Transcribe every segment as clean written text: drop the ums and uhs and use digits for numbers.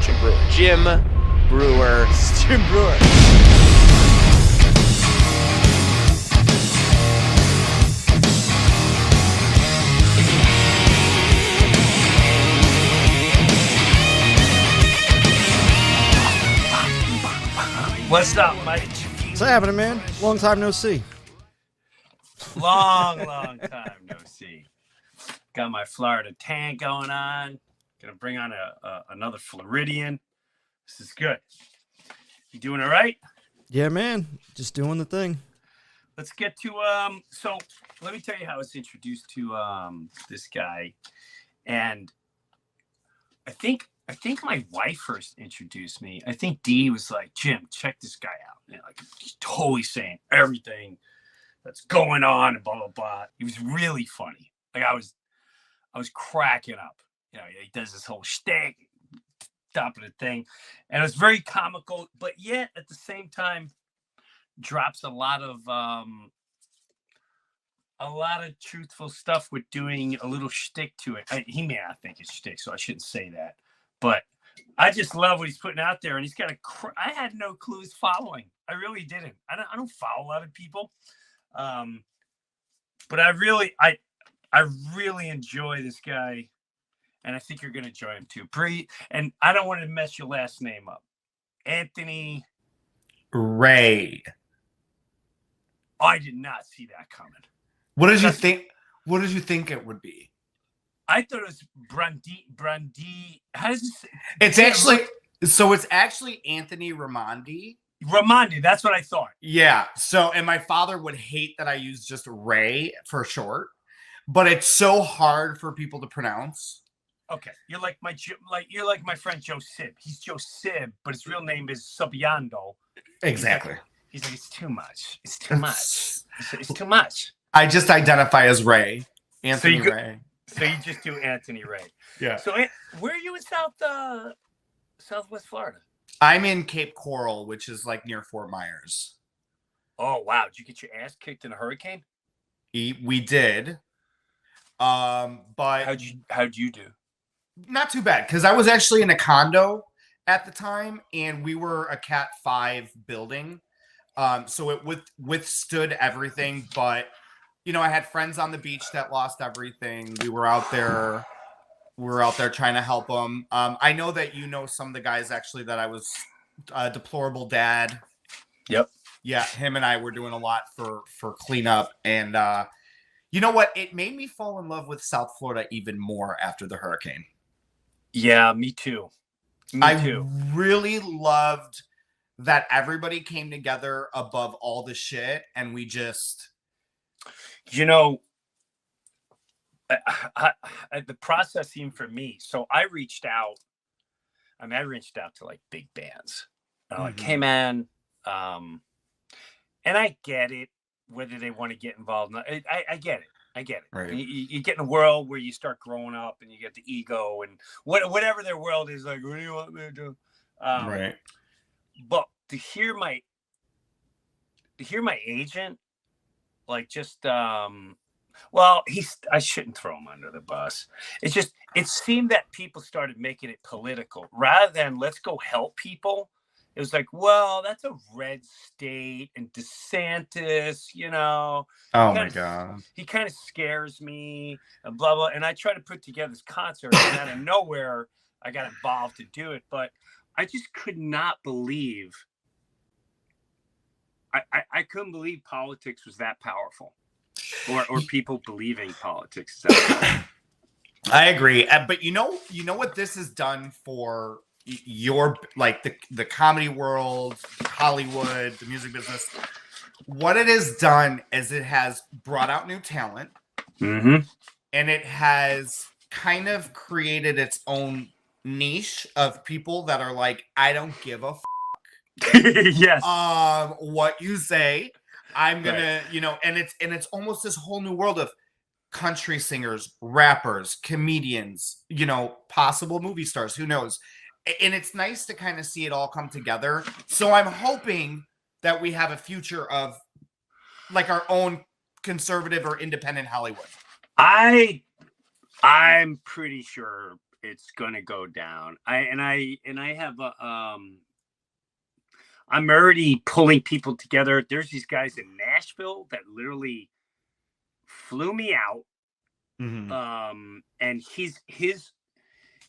Jim Breuer. Jim Breuer. Jim Breuer. What's up, Mike? What's happening, man? Long time no see. Long time no see. Got my Florida tan going on. Gonna bring on another Floridian. This is good. You doing all right? Yeah, man. Just doing the thing. Let's get to so let me tell you how I was introduced to this guy. And I think my wife first introduced me. I think Dee was like, Jim, check this guy out. And like he's totally saying everything that's going on and blah blah blah. He was really funny. Like I was cracking up. You know, he does this whole shtick, top of the thing, and it was very comical, but yet at the same time drops a lot of truthful stuff with doing a little shtick to it. He may not think it's shtick, so I shouldn't say that, but I just love what he's putting out there, and he's got I had no clue he's following. I really didn't. I don't follow a lot of people, but I really enjoy this guy. And I think you're going to enjoy him too. And I don't want to mess your last name up. Anthony Ray. I did not see that coming. What did you think? What did you think it would be? I thought it was Brandi. How does it say? It's actually Anthony Raimondi. Raimondi, that's what I thought. Yeah. So, and my father would hate that I use just Ray for short, but it's so hard for people to pronounce. Okay, you're like my friend Joe Sib. He's Joe Sib, but his real name is Subiando. Exactly. He's like, it's too much. It's too much. It's too much. I just identify as Ray. Anthony Ray. So you just do Anthony Ray. Yeah. So where are you in Southwest Florida? I'm in Cape Coral, which is like near Fort Myers. Oh wow! Did you get your ass kicked in a hurricane? We did. But how'd you do? Not too bad, because I was actually in a condo at the time, and we were a Cat 5 building. So it withstood everything, but I had friends on the beach that lost everything. We were out there trying to help them. I know that some of the guys actually that I was Deplorable Dad. Yep. Yeah, him and I were doing a lot for cleanup, and you know what? It made me fall in love with South Florida even more after the hurricane. Yeah, me too. I really loved that everybody came together above all the shit, and we just... the processing for me. So I reached out to like big bands. Like, hey man, and I get it, whether they want to get involved. I get it. Right. You get in a world where you start growing up and you get the ego and whatever their world is like, what do you want me to do? Right. But to hear my agent, like just, I shouldn't throw him under the bus. It's just, it seemed that people started making it political rather than let's go help people. It was like, well, that's a red state and DeSantis, Oh my God. He kind of scares me and blah, blah. And I tried to put together this concert and out of nowhere, I got involved to do it. But I just could not believe, I couldn't believe politics was that powerful or people believing politics is that powerful. I agree. But you know what this has done for your, like, the comedy world, Hollywood, the music business? What it has done is it has brought out new talent, and it has kind of created its own niche of people that are like, I don't give a yes. What you say, I'm gonna, and it's almost this whole new world of country singers, rappers, comedians, possible movie stars, who knows? And it's nice to kind of see it all come together. So I'm hoping that we have a future of like our own conservative or independent Hollywood. I'm pretty sure it's gonna go down. I have a I'm already pulling people together. There's these guys in Nashville that literally flew me out. And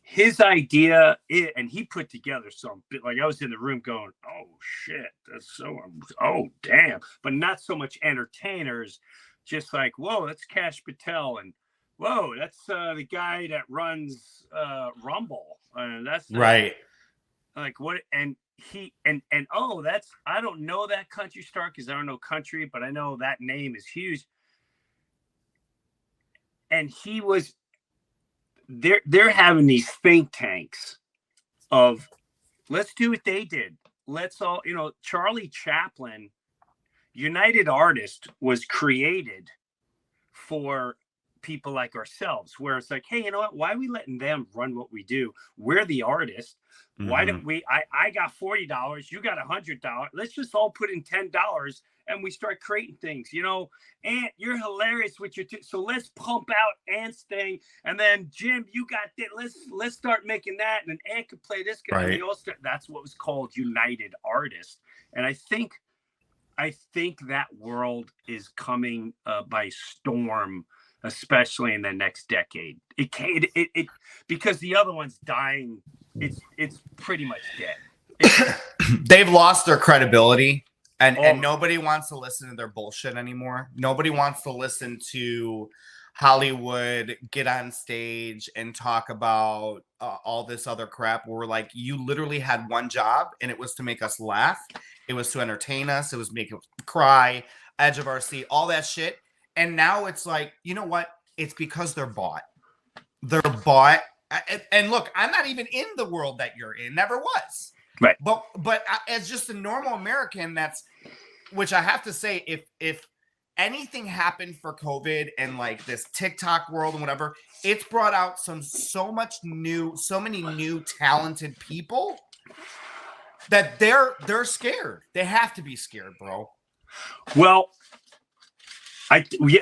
his idea, and he put together some bit, like I was in the room going, oh shit, that's so, oh damn, but not so much entertainers, just like, whoa, that's Cash Patel, and whoa, that's the guy that runs Rumble, and that's right. Like what, and he and oh, that's, I don't know that country star because I don't know country, but I know that name is huge. And he was, they're having these think tanks of, let's do what they did. Let's all, Charlie Chaplin, United Artists, was created for people like ourselves, where it's like, hey, you know what? Why are we letting them run what we do? We're the artists. Why don't we? I got $40. You got $100. Let's just all put in $10, and we start creating things. Ant, you're hilarious with your. So let's pump out Ant's thing, and then Jim, you got that. Let's start making that, and then Ant could play this guy. Right. And we all start. That's what was called United Artists, and I think that world is coming by storm, especially in the next decade. It can't, because the other one's dying. It's pretty much dead. They've lost their credibility, and nobody wants to listen to their bullshit anymore. Nobody wants to listen to Hollywood get on stage and talk about all this other crap, where we're like, you literally had one job, and it was to make us laugh. It was to entertain us. It was make us cry, edge of our seat, all that shit. And now it's like, you know what? It's because they're bought. They're bought. And look, I'm not even in the world that you're in. Never was. Right. But as just a normal American, which I have to say, if anything happened for COVID and like this TikTok world and whatever, it's brought out so many new talented people that they're scared. They have to be scared, bro. Well,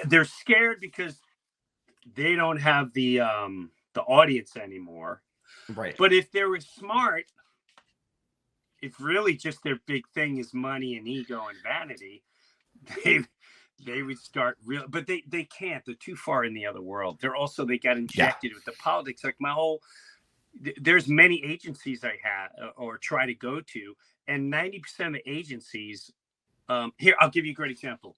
they're scared because they don't have the audience anymore. Right. But if they were smart, if really just their big thing is money and ego and vanity, they would start real. But they can't. They're too far in the other world. They got injected with the politics. Like there's many agencies I had or try to go to, and 90% of the agencies. Here, I'll give you a great example.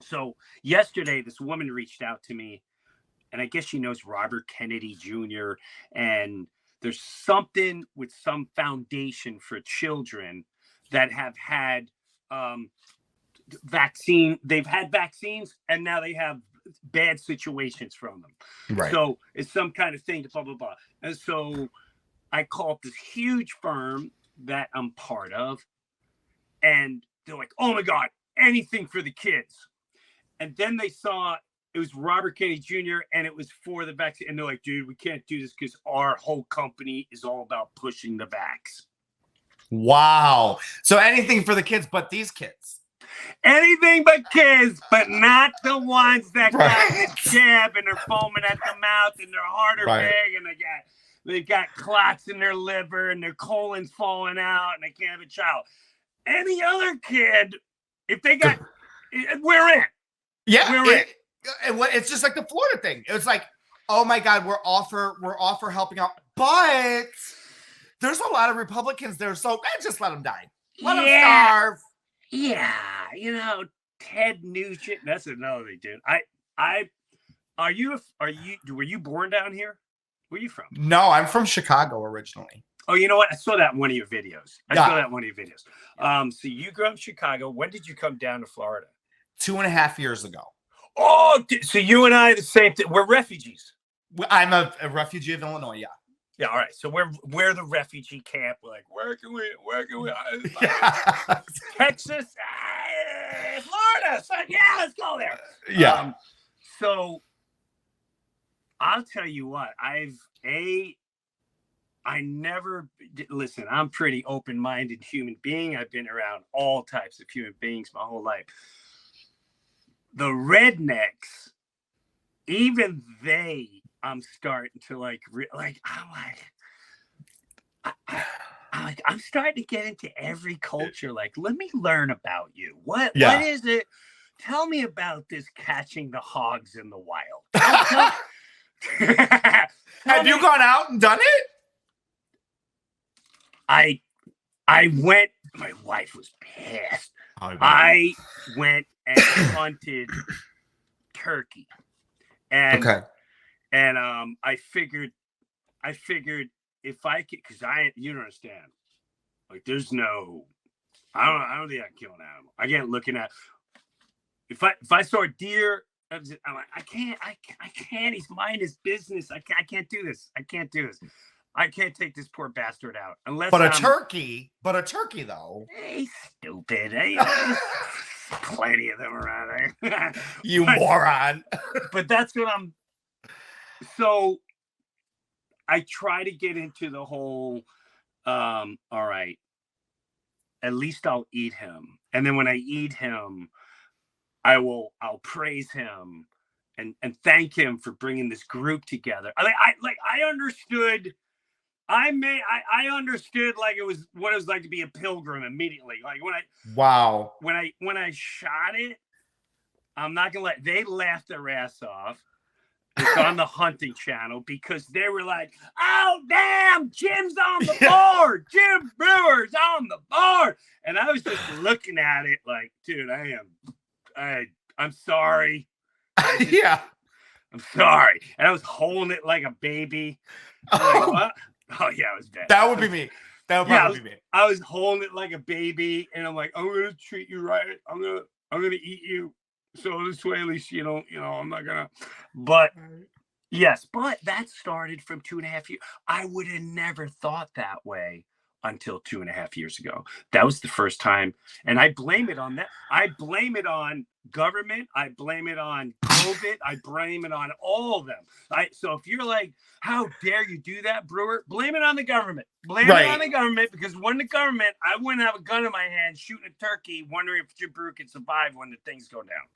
So yesterday, this woman reached out to me, and I guess she knows Robert Kennedy Jr. And there's something with some foundation for children that have had vaccine. They've had vaccines, and now they have bad situations from them. Right. So it's some kind of thing to blah, blah, blah. And so I called this huge firm that I'm part of, and they're like, oh my God, anything for the kids. And then they saw it was Robert Kennedy Jr. and it was for the vaccine. And they're like, dude, we can't do this because our whole company is all about pushing the vax. Wow. So anything for the kids, but these kids. Anything but kids, but not the ones that got the jab and they're foaming at the mouth and their heart are big and they got clots in their liver and their colon's falling out and they can't have a child. Any other kid, if they got, we're in. Yeah, it's just like the Florida thing. It's like, oh my God, we're all for helping out, but there's a lot of Republicans there, so just let them die, let them starve. Yeah, Ted Nugent. That's another thing, dude. Were you born down here? Where are you from? No, I'm from Chicago originally. Oh, you know what? I saw that in one of your videos. So you grew up in Chicago. When did you come down to Florida? 2.5 years ago. Oh, so you and I are the same thing. We're refugees. I'm a refugee of Illinois. Yeah. Yeah. All right. So we're the refugee camp. We're like, where can we? Texas, Florida. So yeah, let's go there. Yeah. So I'll tell you what. Listen, I'm pretty open-minded human being. I've been around all types of human beings my whole life. The rednecks, even they I'm starting to I'm starting to get into every culture. Like, let me learn about you. What is it? Tell me about this catching the hogs in the wild. Have you gone out and done it? I went. My wife was pissed. I went and hunted turkey, and I figured if I could, because you don't understand. Like, there's no, I don't think I can kill an animal. I can't looking at. If I saw a deer, I'm like, I can't. He's minding his business. I can't do this. I can't do this. I can't take this poor bastard out unless. But a turkey though. He's stupid. Plenty of them around there. You moron. But that's what I'm. So I try to get into the whole. All right. At least I'll eat him, and then when I eat him, I'll praise him and thank him for bringing this group together. I understood. I understood like it was what it was like to be a pilgrim immediately. Like when I shot it, I'm not gonna they laughed their ass off. It's on the hunting channel because they were like, "Oh damn, Jim's on the board. Jim Breuer's on the board," and I was just looking at it like, dude, I'm sorry. Yeah, I'm sorry, and I was holding it like a baby. Like, what? Oh yeah, it was bad. That would be me. That would probably be me. I was holding it like a baby, and I'm like, I'm gonna treat you right. I'm gonna eat you. So this way, at least I'm not gonna. But yes, but that started from 2.5 years. I would have never thought that way until 2.5 years ago. That was the first time, and I blame it on that. I blame it on government. I blame it on COVID. I blame it on all of them. So if you're like, how dare you do that, Breuer? Blame it on the government. Blame it on the government, because when the government, I wouldn't have a gun in my hand shooting a turkey, wondering if Jim Breuer can survive when the things go down.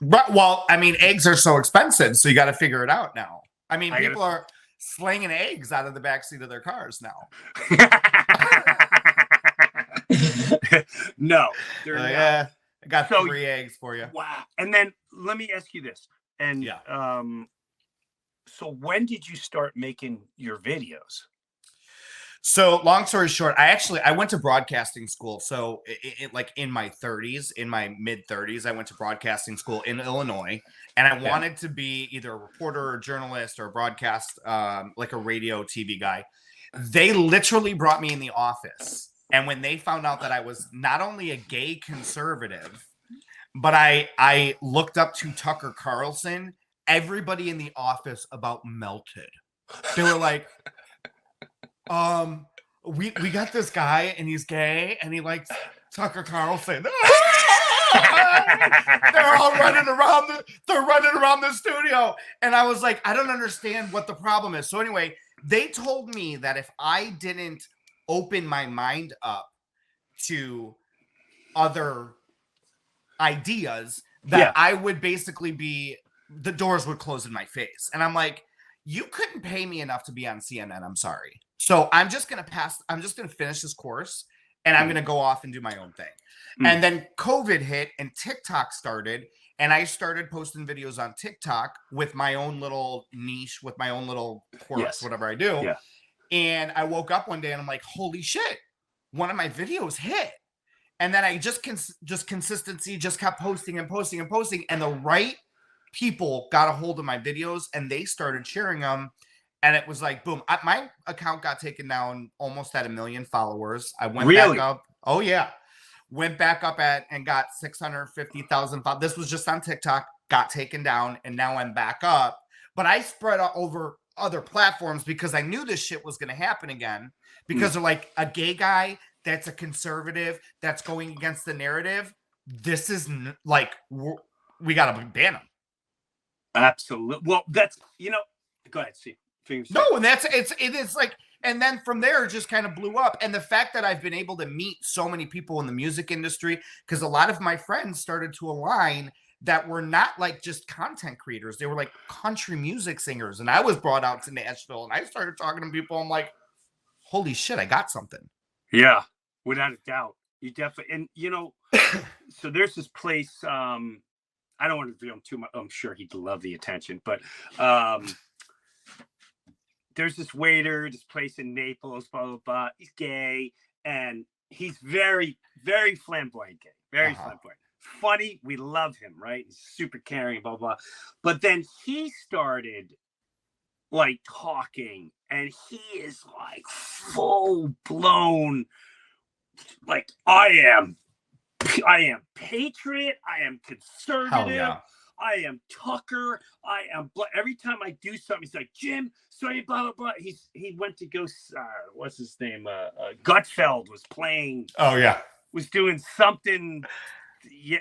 But, well, I mean, eggs are so expensive, so you got to figure it out now. I mean, people are slinging eggs out of the backseat of their cars now. No, they're not. Yeah, I got 3 eggs for you. Wow. And then let me ask you this. And so when did you start making your videos? So long story short, I went to broadcasting school. So like in my 30s, in my mid 30s, I went to broadcasting school in Illinois, and I wanted to be either a reporter or a journalist or a broadcast, like a radio TV guy. They literally brought me in the office. And when they found out that I was not only a gay conservative, but I looked up to Tucker Carlson, everybody in the office about melted. They were like, we got this guy and he's gay and he likes Tucker Carlson. They're all running around the studio. And I was like, I don't understand what the problem is. So anyway, they told me that if I didn't open my mind up to other ideas, that I would basically the doors would close in my face. And I'm like, you couldn't pay me enough to be on CNN. I'm sorry. So I'm just going to finish this course and I'm going to go off and do my own thing. And then COVID hit and TikTok started, and I started posting videos on TikTok with my own little niche, with my own little course, whatever I do. Yeah. And I woke up one day and I'm like, holy shit, one of my videos hit. And then I just consistency, just kept posting and posting and posting. And the right people got a hold of my videos and they started sharing them. And it was like, boom, my account got taken down almost at 1 million followers. I went back up. Oh, yeah. Went back up and got 650,000. This was just on TikTok, got taken down. And now I'm back up. But I spread out over other platforms because I knew this shit was going to happen again. Because they're like, a gay guy that's a conservative that's going against the narrative. This is like, we got to ban him. Absolutely. Well, that's, go ahead, Steve. No, and it is like, and then from there, it just kind of blew up. And the fact that I've been able to meet so many people in the music industry, because a lot of my friends started to align that were not like just content creators. They were like country music singers. And I was brought out to Nashville and I started talking to people. I'm like, holy shit, I got something. Yeah, without a doubt. You definitely, and you know, so there's this place, I don't want to do him too much. I'm sure he'd love the attention, but there's this waiter, this place in Naples, blah, blah, blah. He's gay and he's very, very flamboyant gay, very flamboyant. Funny, we love him, right? He's super caring, blah, blah. But then he started like talking and he is like full blown, like I am patriot, I am conservative, I am Tucker, I am every time I do something, he's like, Jim, sorry, blah, blah, blah. He went to go, what's his name? Gutfeld was playing. Oh, yeah. Was doing something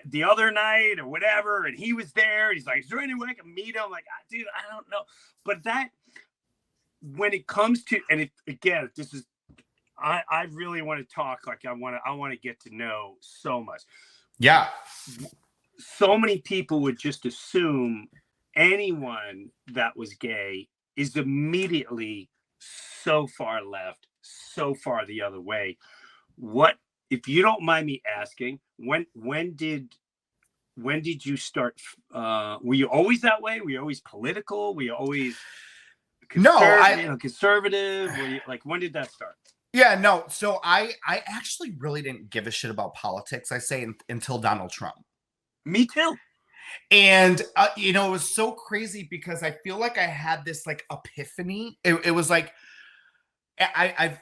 the other night or whatever, and he was there. He's like, is there any way I can meet him? I'm like, dude, I don't know. But that, when it comes to, and it, again, this is, I really want to talk, like I want to get to know so much. Yeah. So many people would just assume anyone that was gay is immediately so far left, so far the other way. What, if you don't mind me asking, when did you start? Were you always that way? Were you always political? Were you always conservative? Were you, like, when did that start? Yeah, no. So I actually really didn't give a shit about politics, I say, until Donald Trump. Me too. And, you know, it was so crazy because I feel like I had this like epiphany. It was like,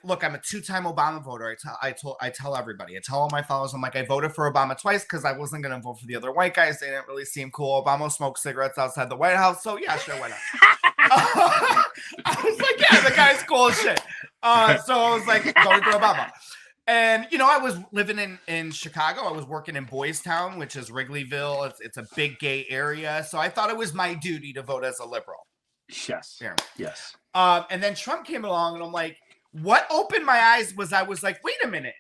look, I'm a 2-time Obama voter. I tell everybody, I tell all my followers, I'm like, I voted for Obama twice because I wasn't going to vote for the other white guys. They didn't really seem cool. Obama smoked cigarettes outside the White House. So yeah, sure, why not? I was like, yeah, the guy's cool as shit. So I was like, voting for Obama. And, you know, I was living in Chicago. I was working in Boys Town, which is Wrigleyville. It's a big gay area. So I thought it was my duty to vote as a liberal. Yes. Yeah. Yes. And then Trump came along and I'm like, what opened my eyes was I was like, wait a minute.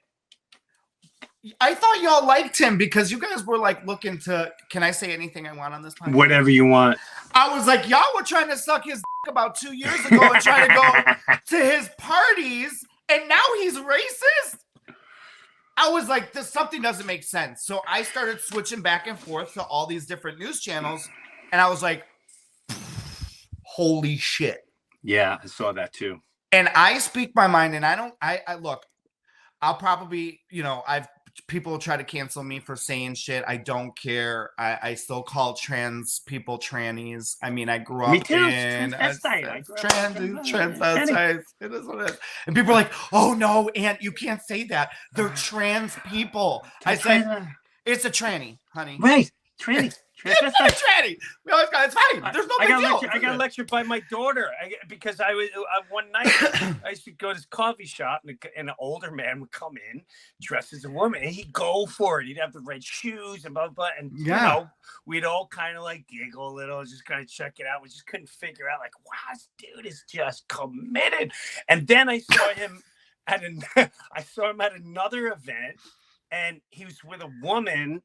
I thought y'all liked him because you guys were like looking to, can I say anything I want on this podcast? Whatever you want. I was like, y'all were trying to suck his dick about 2 years ago and trying to go to his parties. And now he's racist. I was like, something doesn't make sense. So I started switching back and forth to all these different news channels. And I was like, holy shit. Yeah, I saw that too. And I speak my mind, and I look, I'll probably, you know, people try to cancel me for saying shit. I don't care. I still call trans people trannies. I mean, I grew up in transvestite. It is what it is. And people are like, oh no, Aunt, you can't say that. They're trans people. I said, it's a tranny, honey. Right, tranny. Tranny. We always got, it's fine. There's no big deal. I got lectured by my daughter because I was one night I used to go to this coffee shop and an older man would come in dressed as a woman and he'd go for it. He'd have the red shoes and blah blah. And you know, we'd all kind of like giggle a little, just kind of check it out. We just couldn't figure out like, wow, this dude is just committed. And then I saw him at another event, and he was with a woman.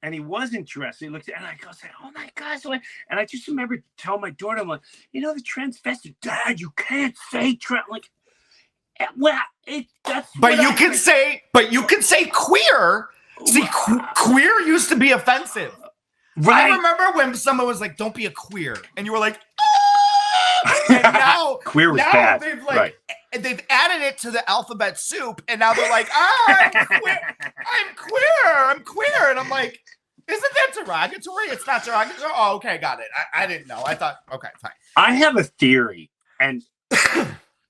And he wasn't dressed. He looked at, and I go, "Oh my gosh!" And I just remember telling my daughter, "I'm like, you know, the transvestite, Dad, you can't say trans." Like, well, that's. But you can say queer. See, queer used to be offensive. Right. I remember when someone was like, "Don't be a queer," and you were like, "Ah!" And now queer was bad. They've like. And they've added it to the alphabet soup, and now they're like, I'm queer. And I'm like, isn't that derogatory? It's not derogatory. Oh, okay, got it. I didn't know. I thought, okay, fine. I have a theory, and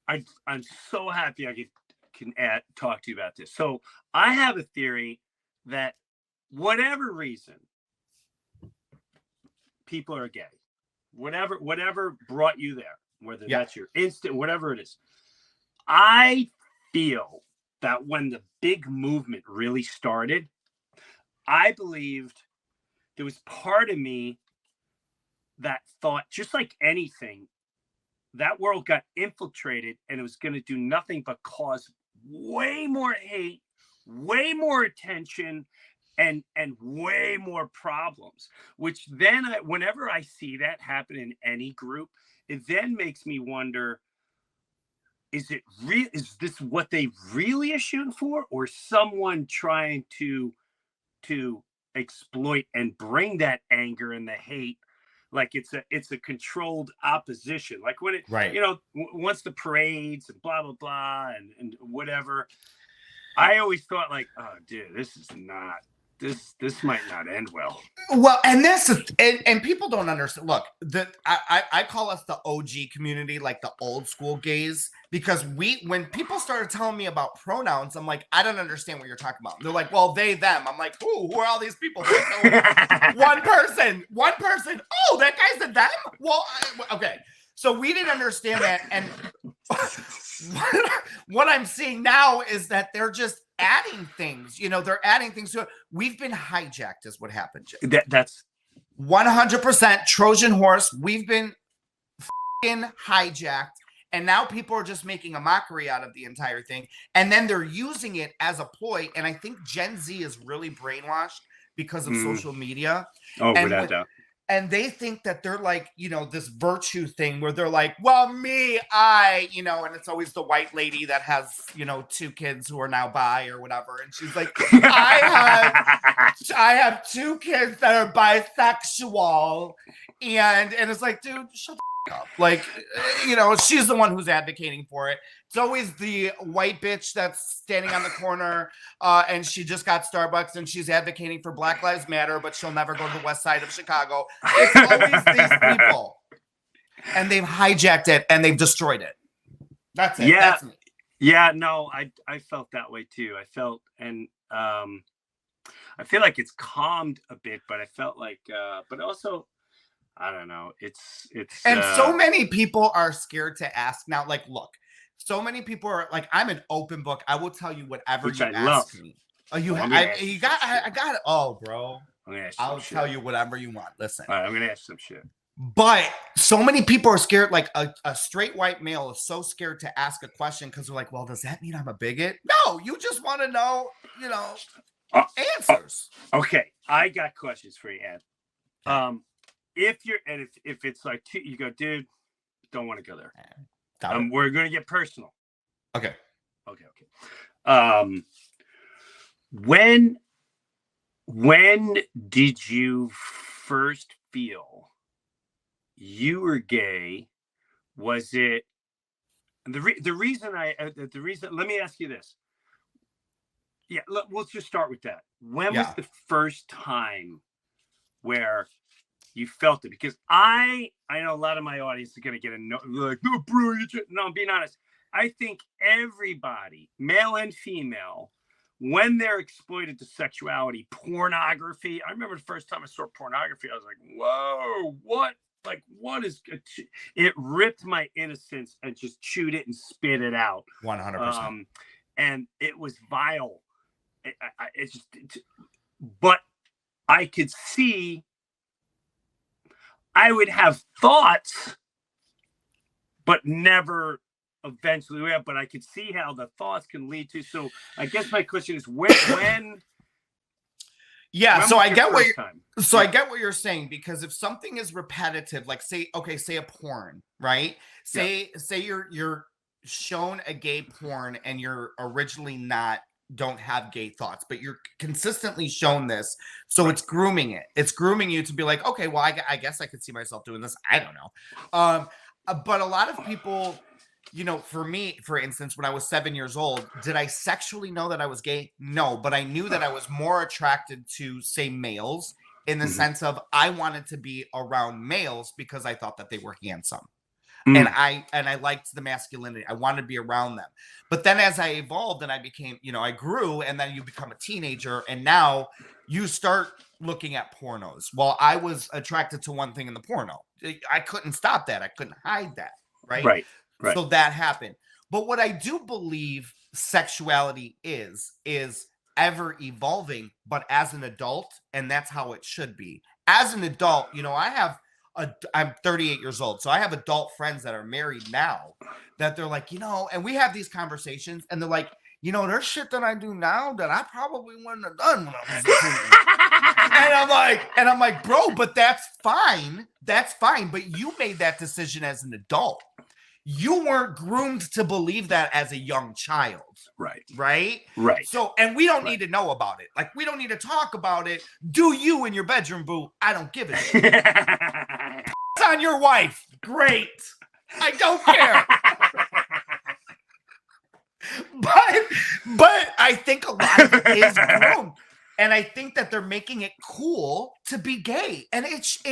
I'm so happy I can talk to you about this. So I have a theory that whatever reason people are gay, whatever brought you there, whether that's your instinct, whatever it is. I feel that when the big movement really started, I believed there was part of me that thought, just like anything, that world got infiltrated and it was going to do nothing but cause way more hate, way more attention, and way more problems, which then whenever I see that happen in any group, it then makes me wonder, is this what they really are shooting for, or someone trying to exploit and bring that anger and the hate, like it's a controlled opposition, like when it, right. once the parades and blah blah blah and whatever, I always thought like, oh dude, this might not end well. Well, and this is, and people don't understand. Look, I call us the OG community, like the old school gays, because when people started telling me about pronouns, I'm like, I don't understand what you're talking about. They're like, well, they, them. I'm like, who are all these people? one person. Oh, that guy's a them? Well, okay. So we didn't understand that. And what I'm seeing now is that they're just adding things. They're adding things to it. We've been hijacked is what happened, Jay. That's 100% Trojan horse. We've been hijacked. And now people are just making a mockery out of the entire thing. And then they're using it as a ploy. And I think Gen Z is really brainwashed because of social media. Oh, without doubt. And they think that they're like, this virtue thing where they're like, well, me, I, and it's always the white lady that has, 2 kids who are now bi or whatever. And she's like, I have 2 kids that are bisexual. And it's like, dude, shut the up. Like, she's the one who's advocating for it. It's always the white bitch that's standing on the corner and she just got Starbucks and she's advocating for Black Lives Matter, but she'll never go to the west side of Chicago. It's always these people. And they've hijacked it and they've destroyed it. That's it. Yeah. That's me. Yeah, no, I felt that way too. I felt, and I feel like it's calmed a bit, but I felt like, but also, I don't know. It's and so many people are scared to ask now. Like, look, so many people are like, I'm an open book. I will tell you whatever you ask me. Oh, I got it. Oh, bro. I'll tell you whatever you want. Listen, all right, I'm gonna ask some shit. But so many people are scared. Like a straight white male is so scared to ask a question because they're like, well, does that mean I'm a bigot? No, you just want to know, answers. Okay, I got questions for you, Ed. If it's like you go, dude, don't want to go there. We're gonna get personal. Okay. When did you first feel you were gay? Was it the reason? Let me ask you this. Yeah, let's just start with that. When was the first time where you felt it? Because I know a lot of my audience is going to get like, no, Breuer, no, I'm being honest. I think everybody, male and female, when they're exploited to sexuality, pornography. I remember the first time I saw pornography, I was like, whoa, what? Like, what is it? Ripped my innocence and just chewed it and spit it out. 100%. And it was vile. But I could see, I would have thoughts, but never eventually. But I could see how the thoughts can lead to. So I guess my question is, when yeah, so I get what I get what you're saying, because if something is repetitive, like say a porn, right? Say you're shown a gay porn and you're originally don't have gay thoughts, but you're consistently shown this. So it's grooming it. It's grooming you to be like, okay, well, I guess I could see myself doing this. I don't know. But a lot of people, for me, for instance, when I was 7 years old, did I sexually know that I was gay? No, but I knew that I was more attracted to, say, males in the sense of I wanted to be around males because I thought that they were handsome. And I liked the masculinity. I wanted to be around them. But then as I evolved and I became, I grew, and then you become a teenager, and now you start looking at pornos. Well, I was attracted to one thing in the porno. I couldn't stop that. I couldn't hide that. Right. So that happened. But what I do believe sexuality is ever evolving, but as an adult, and that's how it should be. As an adult, I'm 38 years old, so I have adult friends that are married now that they're like, and we have these conversations, and they're like, there's shit that I do now that I probably wouldn't have done when I was a teen. and I'm like, bro, but that's fine. That's fine. But you made that decision as an adult. You weren't groomed to believe that as a young child. Right. Right? Right. So, and we don't need to know about it. Like, we don't need to talk about it. Do you in your bedroom, boo? I don't give a shit. It's on your wife. Great. I don't care. But I think a lot of it is groomed. And I think that they're making it cool to be gay. And it's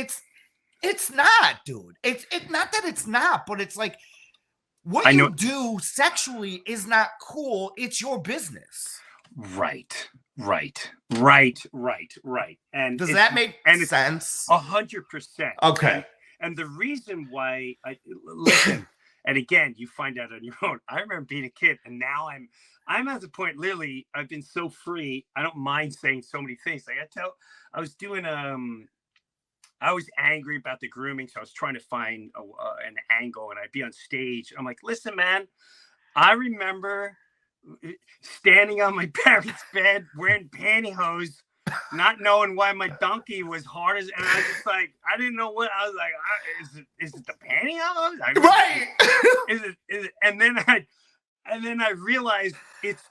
not, dude. It's not that it's not, but it's like, what you do sexually is not cool. It's your business. Right. And does that make sense? 100%. Okay. And the reason why listen, and again, you find out on your own. I remember being a kid, and now I'm at the point. Literally, I've been so free. I don't mind saying so many things. Like I was doing I was angry about the grooming, so I was trying to find an angle, and I'd be on stage. I'm like, listen, man, I remember standing on my parents' bed wearing pantyhose, not knowing why my donkey was hard as, and I was just like, I didn't know what I was like. Is it the pantyhose? Right. Is it? And then I realized it's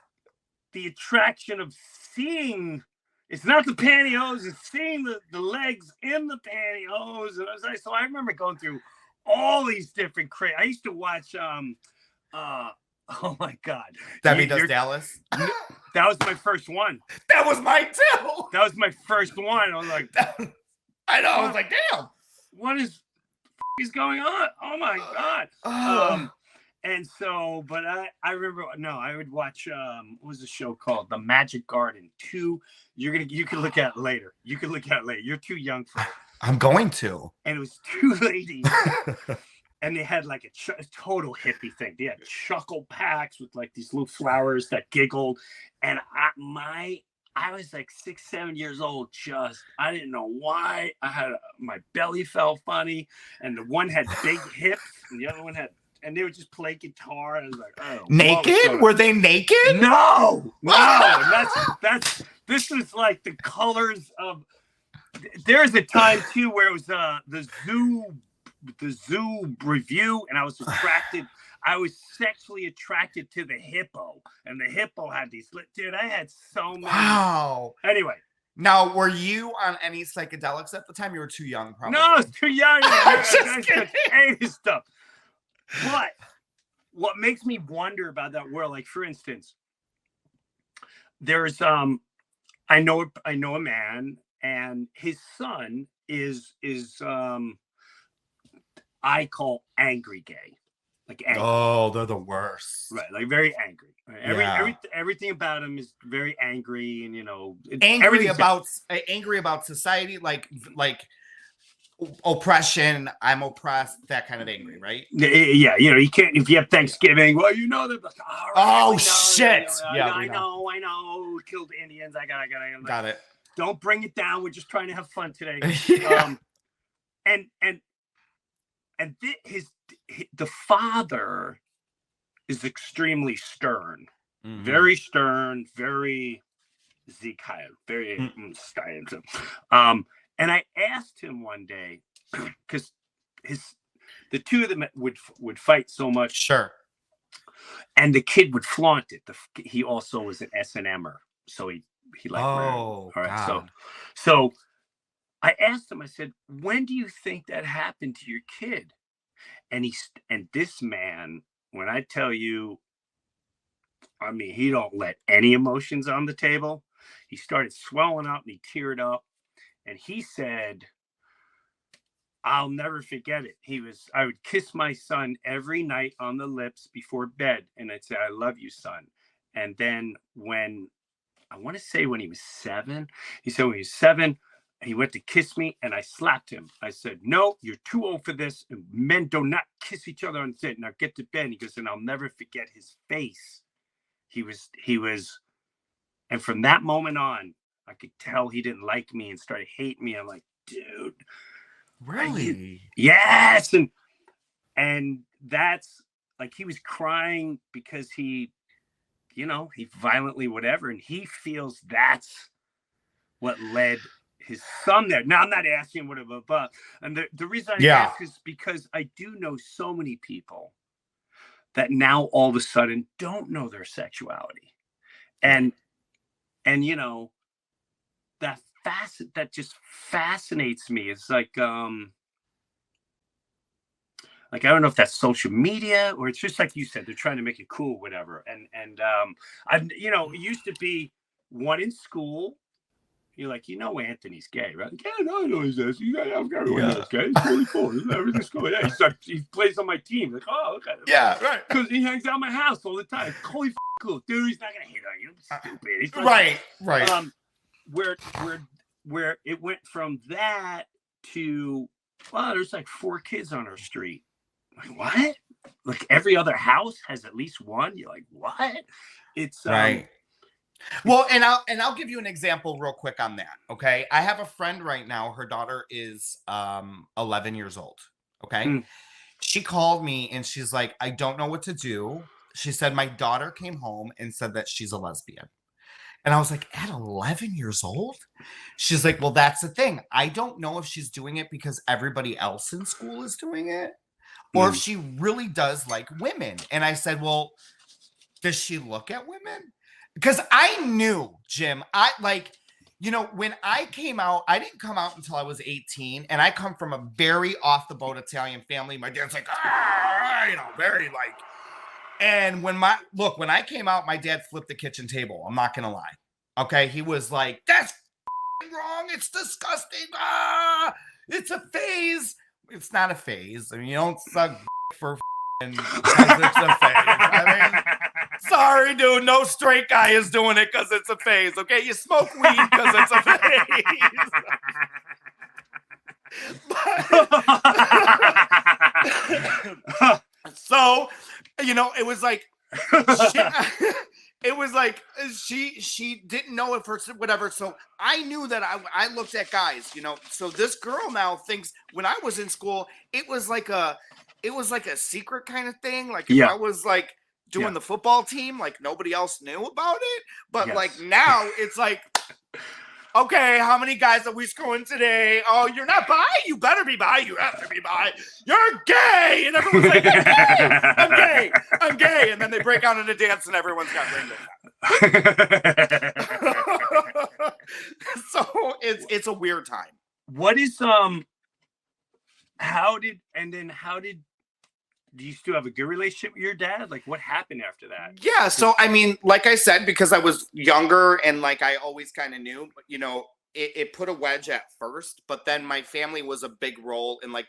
the attraction of seeing. It's not the pantyhose, it's seeing the legs in the pantyhose. And I was like, so I remember going through all these different I used to watch oh my God. Debbie Does Dallas. That was my first one. That was mine too. That was my first one. I was like, I know. I was like, damn. What is going on? Oh my God. And so, but I remember, I would watch, what was the show called? The Magic Garden 2. You can look at it later. You're too young for it. I'm going to. And it was two ladies, and they had like a total hippie thing. They had chuckle packs with like these little flowers that giggled. And I was like 6, 7 years old. I didn't know why. My belly felt funny. And the one had big hips, and the other one had, and they would just play guitar. And I was like, oh, naked? Were they naked? No. This is like the colors of. There's a time too where it was the zoo review, and I was attracted. I was sexually attracted to the hippo, and the hippo had these. Dude, I had so many. Wow. Anyway. Now, were you on any psychedelics at the time? You were too young, probably. No, I was too young. I'm just kidding. Stuff. But what makes me wonder about that world, like for instance, there's I know a man, and his son is I call angry gay. Like angry. Oh, they're the worst. Right, like very angry. Right? Everything about him is very angry, and angry about society, like oppression. I'm oppressed. That kind of angry, right? Yeah, you can't, if you have Thanksgiving. Well, they're like, oh shit! I know. Killed Indians. I got it. Don't bring it down. We're just trying to have fun today. Yeah. And the father is extremely stern, very stern, very Zekiel, very stern. And I asked him one day, because the two of them would fight so much. Sure. And the kid would flaunt it. He also was an S&M'er, so he liked all right. God. So I asked him. I said, "When do you think that happened to your kid?" And this man, when I tell you, I mean, he don't let any emotions on the table. He started swelling up and he teared up, and he said, "I'll never forget it. I would kiss my son every night on the lips before bed, and I'd say, 'I love you, son.' And then when he was 7, he said when he was 7, he went to kiss me, and I slapped him. I said, 'No, you're too old for this. And men do not kiss each other on set. Now get to bed.' He goes, and I'll never forget his face. He was, and from that moment on, I could tell he didn't like me and started hating me. I'm like, dude, really? Yes, and that's like he was crying because he you know, he violently whatever, and he feels that's what led his son there. Now I'm not asking whatever, but and the reason I ask is because I do know so many people that now all of a sudden don't know their sexuality, and you know that just fascinates me. It's like I don't know if that's social media or it's just like you said, they're trying to make it cool, whatever. And I, you know, it used to be one in school. You're like, you know, Anthony's gay, right? Like, yeah, no, I know he's this. Everyone knows gay. He's really cool. Everything's cool. Yeah, he plays on my team. Like, oh, okay. Yeah, right. Because he hangs out at my house all the time. Holy cool, dude. He's not gonna hit on you. Stupid. He's right. Where it went from that to, well, there's like 4 kids on our street. Like, what? Like every other house has at least one. You're like, what? It's right. Well, and I'll give you an example real quick on that. Okay. I have a friend right now. Her daughter is 11 years old. Okay. She called me and she's like, I don't know what to do. She said, my daughter came home and said that she's a lesbian. And I was like, at 11 years old? She's like, well, that's the thing. I don't know if she's doing it because everybody else in school is doing it or if she really does like women. And I said, well, does she look at women? Because I knew, Jim, you know, when I came out, I didn't come out until I was 18. And I come from a very off the boat Italian family. My dad's like, you know, very like, and when I came out, my dad flipped the kitchen table. I'm not going to lie. Okay. He was like, that's wrong. It's disgusting. It's a phase. It's not a phase. I mean, you don't suck for because it's a phase. I mean, sorry, dude. No straight guy is doing it because it's a phase. Okay. You smoke weed because it's a phase. So, you know, it was like, she didn't know it first, whatever. So I knew that I looked at guys, you know. So this girl now thinks when I was in school, it was like a secret kind of thing. Like if I was like doing the football team, like nobody else knew about it. But like now it's like, okay, how many guys are we scoring today? Oh, you're not bi? You better be bi. You have to be bi. You're gay. And everyone's like, I'm gay. I'm gay. I'm gay. And then they break out into dance and everyone's got rainbow. So it's a weird time. What is, do you still have a good relationship with your dad? Like what happened after that? Yeah. So, I mean, like I said, because I was younger and like, I always kind of knew, you know, it put a wedge at first, but then my family was a big role. And like,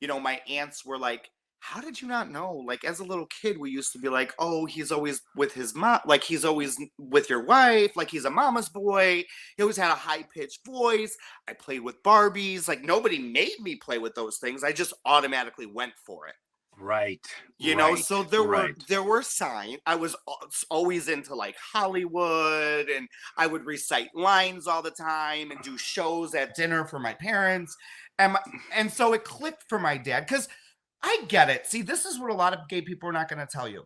you know, my aunts were like, how did you not know? Like as a little kid, we used to be like, oh, he's always with his mom. Like he's always with your wife. Like he's a mama's boy. He always had a high pitched voice. I played with Barbies. Like nobody made me play with those things. I just automatically went for it. Right. You know, so there were signs. I was always into like Hollywood and I would recite lines all the time and do shows at dinner for my parents. And so it clicked for my dad because I get it. See, this is what a lot of gay people are not going to tell you.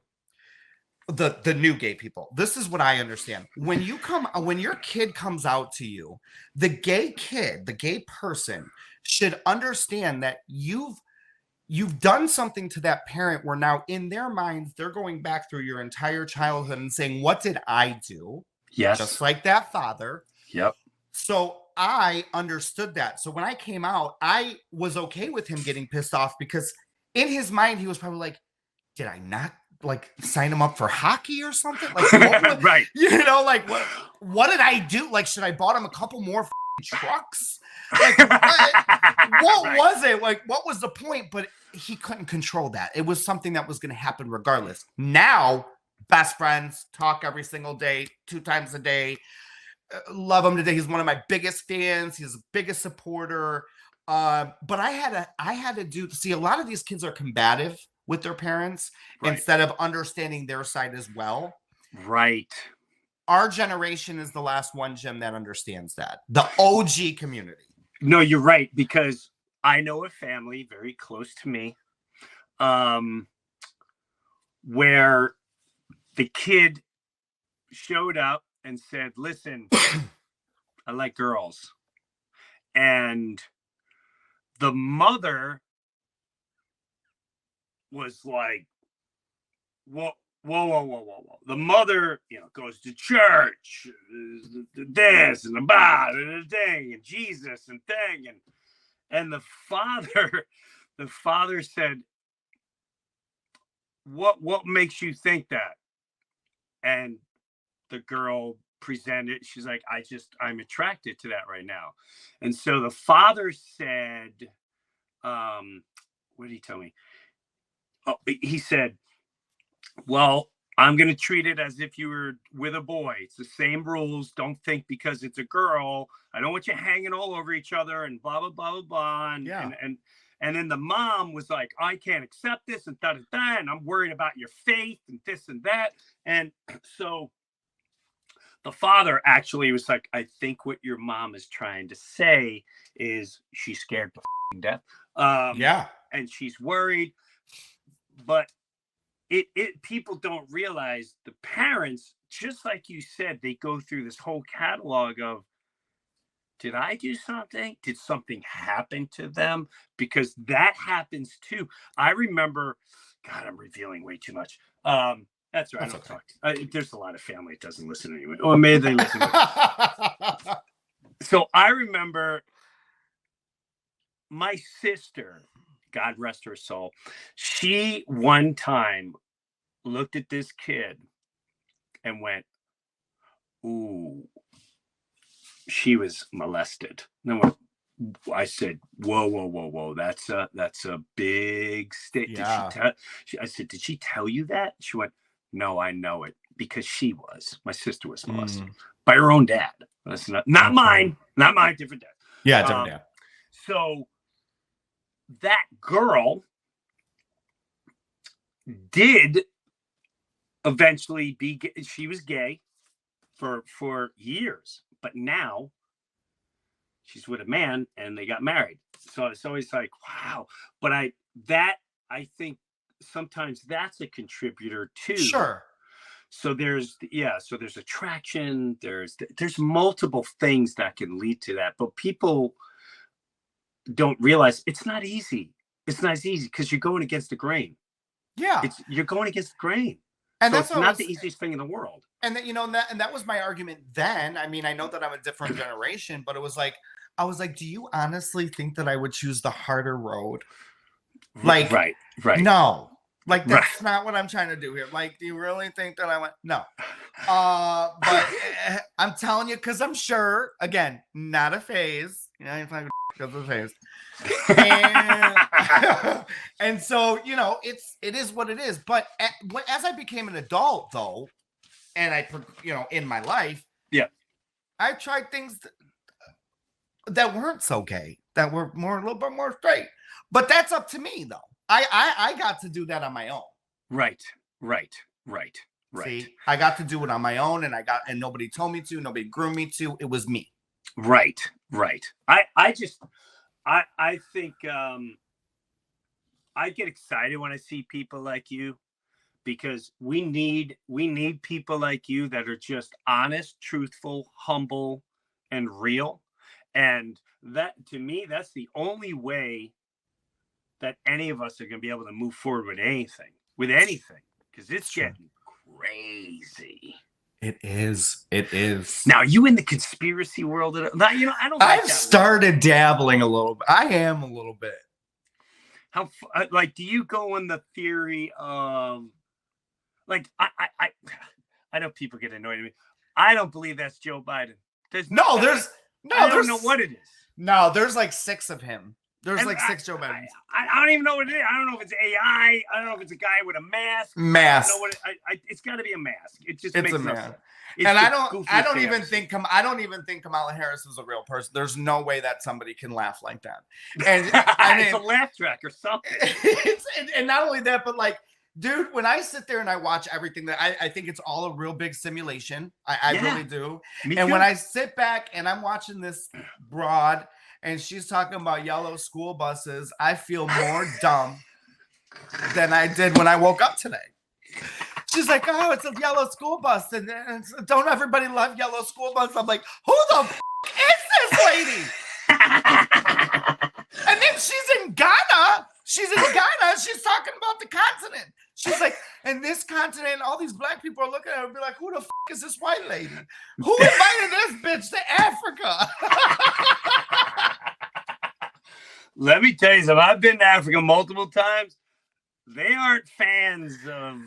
The new gay people. This is what I understand. When your kid comes out to you, the gay kid, the gay person should understand that you've done something to that parent where now in their minds, they're going back through your entire childhood and saying, what did I do? Yes. Just like that father. Yep. So I understood that. So when I came out, I was okay with him getting pissed off because in his mind, he was probably like, did I not like sign him up for hockey or something? Like, right. You know, like what did I do? Like, should I bought him a couple more trucks? Like, what was it? Like, what was the point? But he couldn't control that. It was something that was going to happen regardless. Now, best friends, talk every single day, 2 times a day. Love him today. He's one of my biggest fans. He's the biggest supporter. But I had to see, a lot of these kids are combative with their parents instead of understanding their side as well. Right. Our generation is the last one, Jim, that understands that. The OG community. No, you're right, because I know a family very close to me where the kid showed up and said, listen, I like girls. And the mother was like, whoa. The mother, goes to church, this and the blah, and the thing, and Jesus and thing. And the father said, what makes you think that? And the girl presented, she's like, I'm attracted to that right now. And so the father said, what did he tell me? Oh, he said, well, I'm going to treat it as if you were with a boy. It's the same rules. Don't think because it's a girl, I don't want you hanging all over each other and blah, blah, blah, blah, blah. And then the mom was like, I can't accept this and da, da, da. And I'm worried about your faith and this and that. And so the father actually was like, I think what your mom is trying to say is she's scared to death. And she's worried. But people don't realize the parents, just like you said, they go through this whole catalog of, did I do something? Did something happen to them? Because that happens too. I remember, God, I'm revealing way too much. That's right. That's okay. There's a lot of family that doesn't listen anyway. Or maybe they listen. So I remember my sister, God rest her soul, she one time looked at this kid and went, ooh, she was molested. No, I said, whoa. That's a big statement. Yeah. I said, did she tell you that? She went, no, I know it because my sister was molested by her own dad. That's not mine, different dad. Yeah, different dad. So that girl did eventually she was gay for years, but now she's with a man and they got married. So it's always like, wow. But I think sometimes that's a contributor too. Sure. So there's attraction, there's multiple things that can lead to that, but people don't realize it's not easy. It's not easy because you're going against the grain. Yeah. You're going against the grain. And so that's it's not the easiest thing in the world. And that, and that was my argument then. I mean, I know that I'm a different generation, but I was like, do you honestly think that I would choose the harder road? Like, right. No, like that's not what I'm trying to do here. Like, do you really think that I went? No. But I'm telling you, because I'm sure, again, not a phase. If I could a phase. And so, it is what it is. But as I became an adult, though, and I, in my life, I tried things that weren't so gay, that were a little bit more straight. But that's up to me, though. I got to do that on my own. Right. See, I got to do it on my own, and nobody told me to, nobody groomed me to. It was me. Right. I think I get excited when I see people like you, because we need people like you that are just honest, truthful, humble, and real. And that, to me, that's the only way that any of us are going to be able to move forward with anything, because it's getting crazy. It is. Now, are you in the conspiracy world? I don't. Like I've started dabbling a little bit. I am a little bit. How do you go on the theory of, like, I know people get annoyed at me. I don't believe that's Joe Biden. I don't know what it is. No, there's like 6 of him. There's like 6 Joe Bidens. I don't even know what it is. I don't know if it's AI. I don't know if it's a guy with a mask. I don't know what it's got to be a mask. It just makes a no mask. sense. And I don't even think Kamala Harris is a real person. There's no way that somebody can laugh like that. And it's a laugh track or something. And not only that, but like, dude, when I sit there and I watch everything, that I think it's all a real big simulation. I really do. And when I sit back and I'm watching this broad, and she's talking about yellow school buses, I feel more dumb than I did when I woke up today. She's like, oh, it's a yellow school bus, and don't everybody love yellow school bus? I'm like, who the is this lady? And then she's in Ghana. She's talking about the continent. She's like, and this continent, all these black people are looking at her and be like, who the is this white lady? Who invited this bitch to Africa? Let me tell you something. I've been to Africa multiple times. They aren't fans of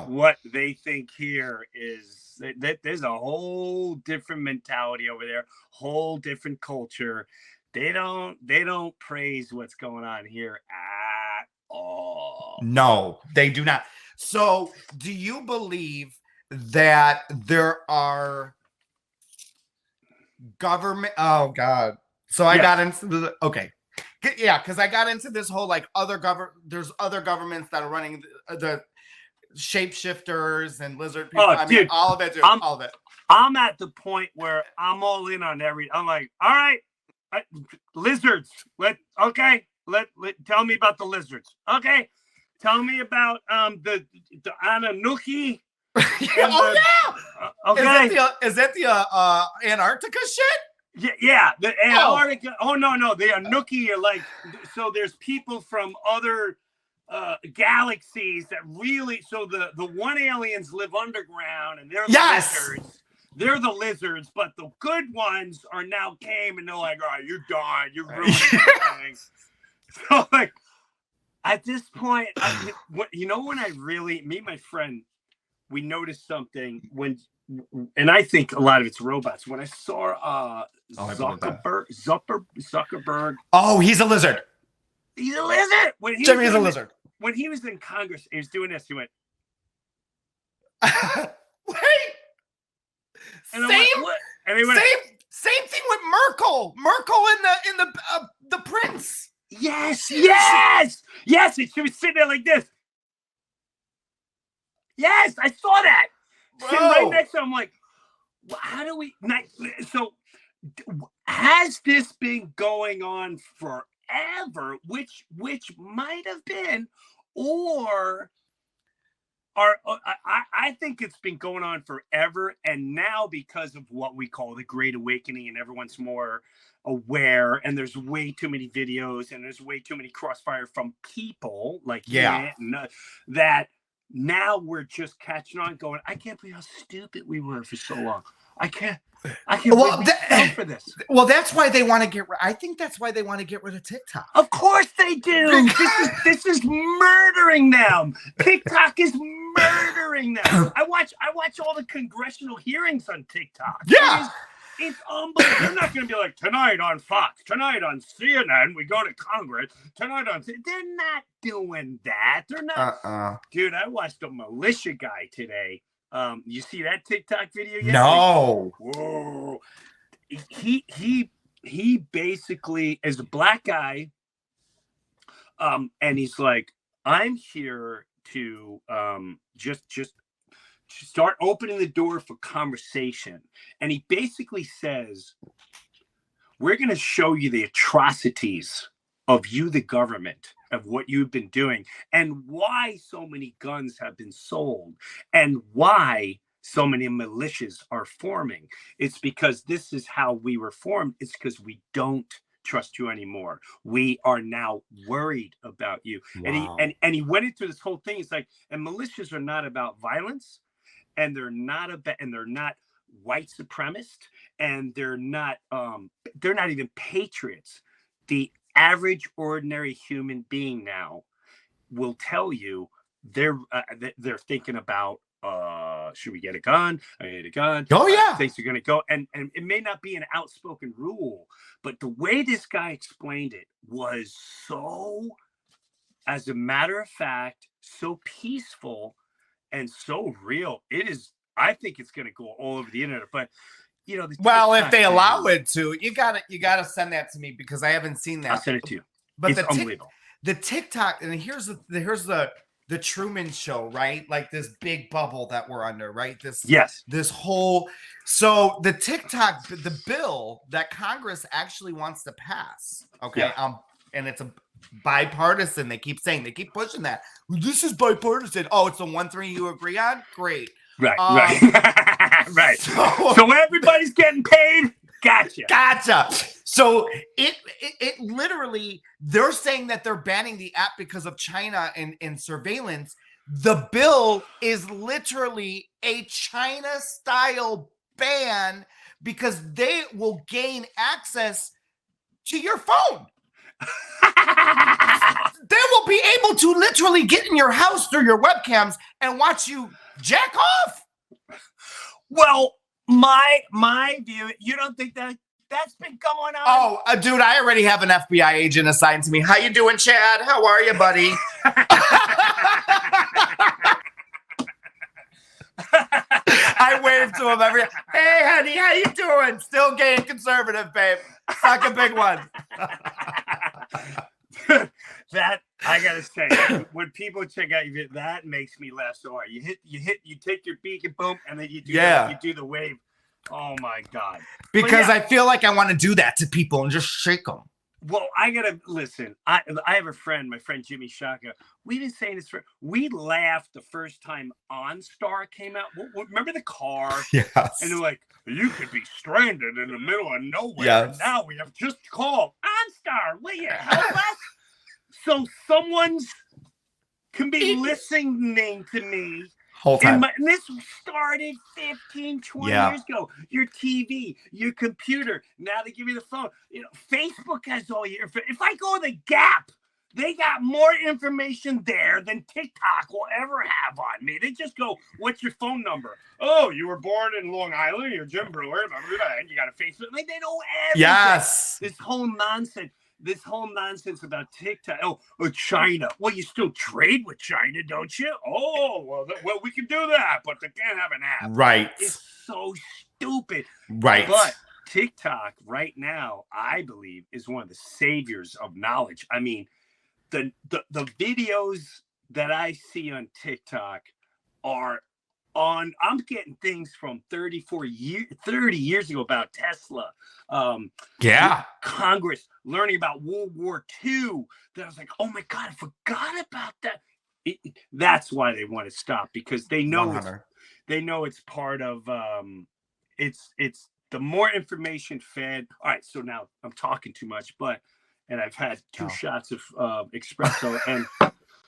what they think here is. There's a whole different mentality over there, whole different culture. They don't praise what's going on here at all. No, they do not. So, do you believe that there are government? Oh God! So I got into the because I got into this whole like there's other governments that are running the shapeshifters and lizard people. I mean, all of it, dude, all of it. I'm at the point where I'm all in on I'm like, all right. Lizards. Tell me about the lizards. Okay, tell me about the Anunnaki. Okay, is that the Antarctica shit? Yeah, the Antarctica. Oh no, the Anunnaki are like. So there's people from other galaxies that really. So the one aliens live underground and they're the lizards. They're the lizards, but the good ones are now came and they're like, all right, you're done. You're ruining everything. So, like, at this point, when I really, me and my friend, we noticed something and I think a lot of it's robots. When I saw Zuckerberg. Oh, he's a lizard. He's a lizard. Jimmy's a lizard. When he was in Congress, he was doing this. He went, wait. And same thing with Merkel. Merkel in the Prince. Yes. And she was sitting there like this. Yes, I saw that. Sitting right next to him, I'm like, well, how do we? So, has this been going on forever? Which might have been, or. I think it's been going on forever, and now because of what we call the Great Awakening, and everyone's more aware, and there's way too many videos, and there's way too many crossfire from people like that. Now we're just catching on, going, I can't believe how stupid we were for so long. I can't wait for this. Well, that's why they want to get. I think that's why they want to get rid of TikTok. Of course they do. This is murdering them. TikTok is murdering them. I watch all the congressional hearings on TikTok. Yeah. It's unbelievable. They're not going to be like, tonight on Fox, tonight on CNN, we go to Congress, tonight on... They're not doing that. They're not... Dude, I watched a militia guy today. You see that TikTok video yet? No. Whoa. He basically is a black guy. And he's like, I'm here to just start opening the door for conversation. And he basically says, we're going to show you the atrocities of you, the government, of what you've been doing, and why so many guns have been sold, and why so many militias are forming. It's because this is how we were formed. It's because we don't trust you anymore. We are now worried about you. Wow. And he went into this whole thing. It's like, and militias are not about violence. And they're not white supremacist, and they're not even patriots. The average ordinary human being now will tell you they're thinking about should we get a gun? I need a gun. Oh yeah, things are gonna go, and it may not be an outspoken rule, but the way this guy explained it was so, as a matter of fact, so peaceful. And so real. It is. I think it's going to go all over the internet. But if they allow it to, you gotta send that to me because I haven't seen that. I'll send it to you. But it's unbelievable. The TikTok, and here's the Truman Show, right? Like this big bubble that we're under, right? This whole. So the TikTok, the bill that Congress actually wants to pass. Okay. And it's bipartisan. They keep pushing that. This is bipartisan. Oh, it's the one thing you agree on? Great. Right. Right. So everybody's getting paid. Gotcha. So it literally, they're saying that they're banning the app because of China and surveillance. The bill is literally a China-style ban because they will gain access to your phone. They will be able to literally get in your house through your webcams and watch you jack off. Well, my view, you don't think that's been going on? Oh, dude, I already have an FBI agent assigned to me. How you doing, Chad? How are you, buddy? I wave to him hey, honey, how you doing? Still gay and conservative, babe. Suck a big one. That, I gotta say, when people check out your video, that makes me laugh so hard. You take your beak and boom, and then you do the wave. Oh my God. Because I feel like I want to do that to people and just shake them. Well, I gotta listen. I have a friend, my friend Jimmy Shaka. We've been saying this we laughed the first time OnStar came out. Remember the car? Yes. And they're like, you could be stranded in the middle of nowhere. Yes. And now we have just called OnStar. Will you help us? So someone's can be listening to me. Whole time. And this started 15, 20 years ago. Your TV, your computer. Now they give you the phone. You know, Facebook has all your. If I go to the Gap, they got more information there than TikTok will ever have on me. They just go, "What's your phone number?" Oh, you were born in Long Island. You're Jim Breuer. And you got a Facebook. Like, they know everything. Yes. This whole nonsense about TikTok. Oh, China. Well, you still trade with China, don't you? Oh, well, we can do that, but they can't have an app. Right. It's so stupid. Right. But TikTok right now, I believe, is one of the saviors of knowledge. I mean, the videos that I see on TikTok are I'm getting things from 30 years ago about Tesla, Congress, learning about World War II. That I was like, oh my God, I forgot about that. That's why they want to stop, because they know it's part of it's the more information fed. All right, so now I'm talking too much, and I've had two shots of espresso, and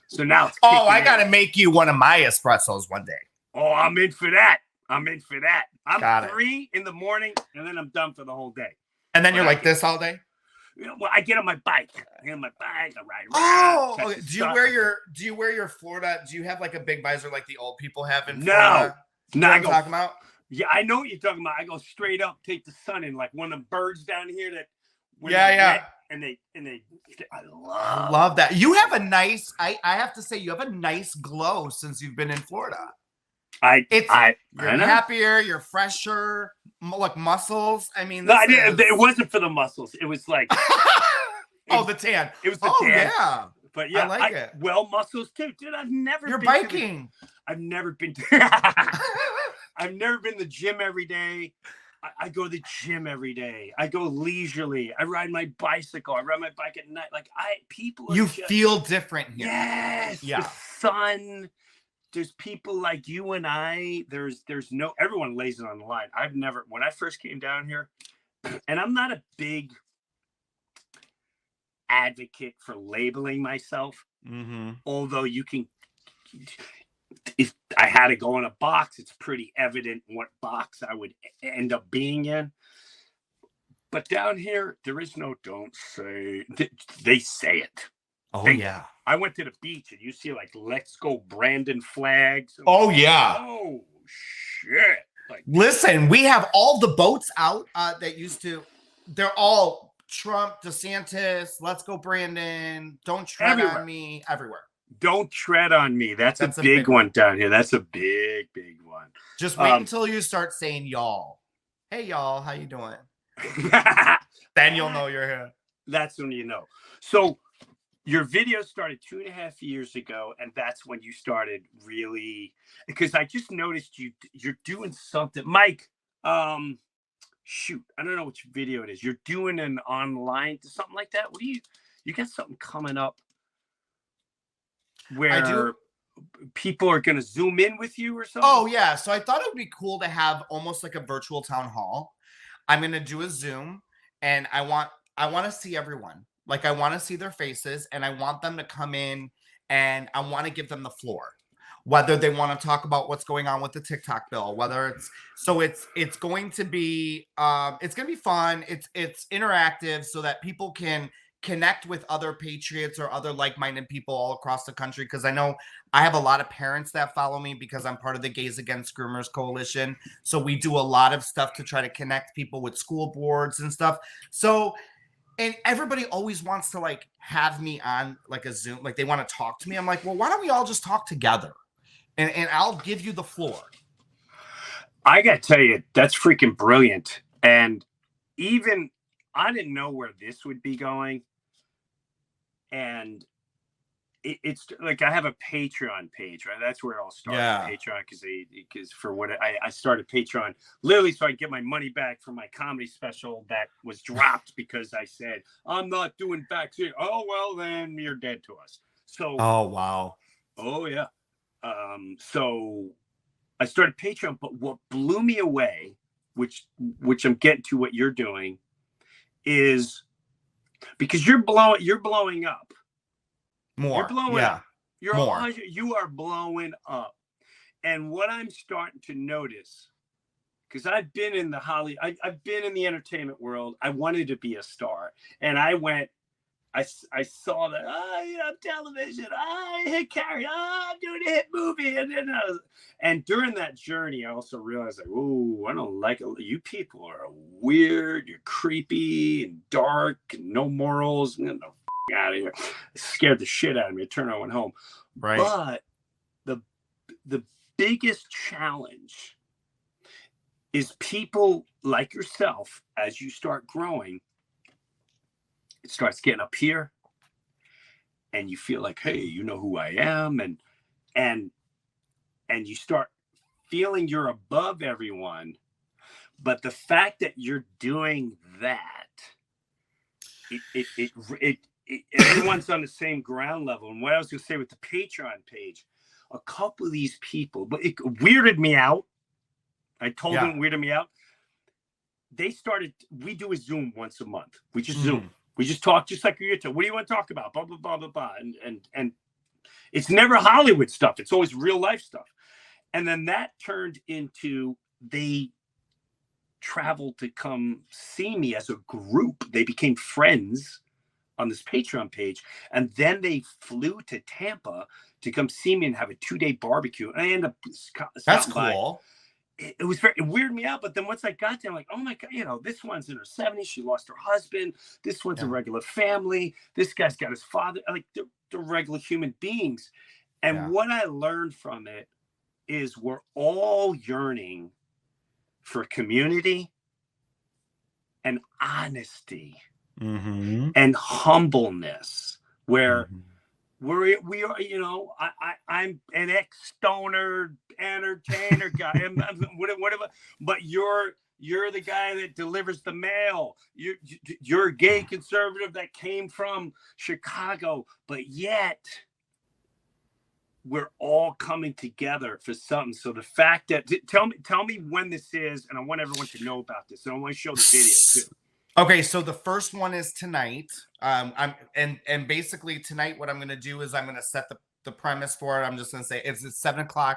so now it's I gotta make you one of my espressos one day. Oh, I'm in for that. I'm 3 in the morning, and then I'm done for the whole day. And then you're like this all day? Well, I get on my bike. I ride around. Oh, okay. Do you wear your Florida? Do you have like a big visor like the old people have in Florida? No. I'm talking about? Yeah, I know what you're talking about. I go straight up, take the sun in, like one of the birds down here that. And they. I love that. You have a nice. I have to say, you have a nice glow since you've been in Florida. You're happier, you're fresher, like muscles. I mean, it wasn't for the muscles. It was like, the tan. It was the tan. Yeah, but yeah, I like it. Well, muscles too, dude. You're biking. I've never been to the gym every day. I go to the gym every day. I go leisurely. I ride my bicycle. I ride my bike at night. Like feel different here. Yes. Yeah. The sun. There's people like you and I. Everyone lays it on the line. When I first came down here, and I'm not a big advocate for labeling myself, although you can, if I had to go in a box, it's pretty evident what box I would end up being in. But down here, there is no don't say. They say it. Yeah. I went to the beach and you see like "Let's Go Brandon" flags. Oh yeah. Oh shit. Like, listen, we have all the boats out that used to. They're all Trump, DeSantis, "Let's Go Brandon," "Don't Tread on Me," everywhere. Don't tread on me. That's a big one down here. That's a big one. Just wait until you start saying y'all. Hey y'all, how you doing? Then you'll know you're here. That's when you know. So your video started 2.5 years ago, and that's when you started really, because I just noticed you're doing something. Mike, shoot, I don't know which video it is. You're doing an online something like that. What do you You got something coming up I where do. people are going to Zoom in with you or something? Oh yeah, so I thought it would be cool to have almost like a virtual town hall. I'm gonna do a Zoom, and I want to see everyone. Like I want to see their faces, and I want them to come in, and I want to give them the floor. Whether they want to talk about what's going on with the TikTok bill, whether it's going to be it's going to be fun. It's interactive so that people can connect with other patriots or other like-minded people all across the country, because I know I have a lot of parents that follow me because I'm part of the Gays Against Groomers Coalition. So we do a lot of stuff to try to connect people with school boards and stuff. So, and everybody always wants to like have me on like a Zoom, like they want to talk to me. I'm like, well, why don't we all just talk together? And I'll give you the floor. I got to tell you, that's freaking brilliant. And even I didn't know where this would be going. And it's like I have a Patreon page, right? That's where it all started. Yeah. Patreon, because for what I started Patreon literally so I get my money back from my comedy special that was dropped because I said I'm not doing vaccine. Oh well, then you're dead to us. So Oh wow. oh yeah. So I started Patreon, but what blew me away, which I'm getting to what you're doing, is because you're blowing up. More. You're blowing Yeah. up. You're More. You are blowing up. And what I'm starting to notice, because I've been in I've been in the entertainment world. I wanted to be a star, and I went. I saw that television. I hit Carrie. I'm doing a hit movie, and during that journey, I also realized like, oh, I don't like it. You people are weird. You're creepy and dark and no morals. Get the out of here. It scared the shit out of me. I turned. I went home. Right. But the biggest challenge is people like yourself as you start growing. It starts getting up here and you feel like, hey, you know who I am. And you start feeling you're above everyone. But the fact that you're doing that, everyone's on the same ground level. And what I was going to say with the Patreon page, a couple of these people, but it weirded me out. I told them it weirded me out. They started, we do a Zoom once a month. We just Zoom. We just talk just like you're to. What do you want to talk about? Blah, blah, blah, blah, blah. And it's never Hollywood stuff. It's always real life stuff. And then that turned into they traveled to come see me as a group. They became friends on this Patreon page. And then they flew to Tampa to come see me and have a 2-day barbecue. And I ended up That's cool. It was it weirded me out. But then once I got there, I'm like, oh my God, this one's in her 70s. She lost her husband. This one's a regular family. This guy's got his father. Like they're regular human beings. And what I learned from it is we're all yearning for community and honesty and humbleness, where we are, I'm an ex-stoner entertainer guy, whatever. But you're the guy that delivers the mail. You're a gay conservative that came from Chicago, but yet we're all coming together for something. So the fact that tell me when this is, and I want everyone to know about this. And I want to show the video too. Okay, so the first one is tonight. And basically tonight, what I'm going to do is I'm going to set the premise for it. I'm just going to say it's at 7:00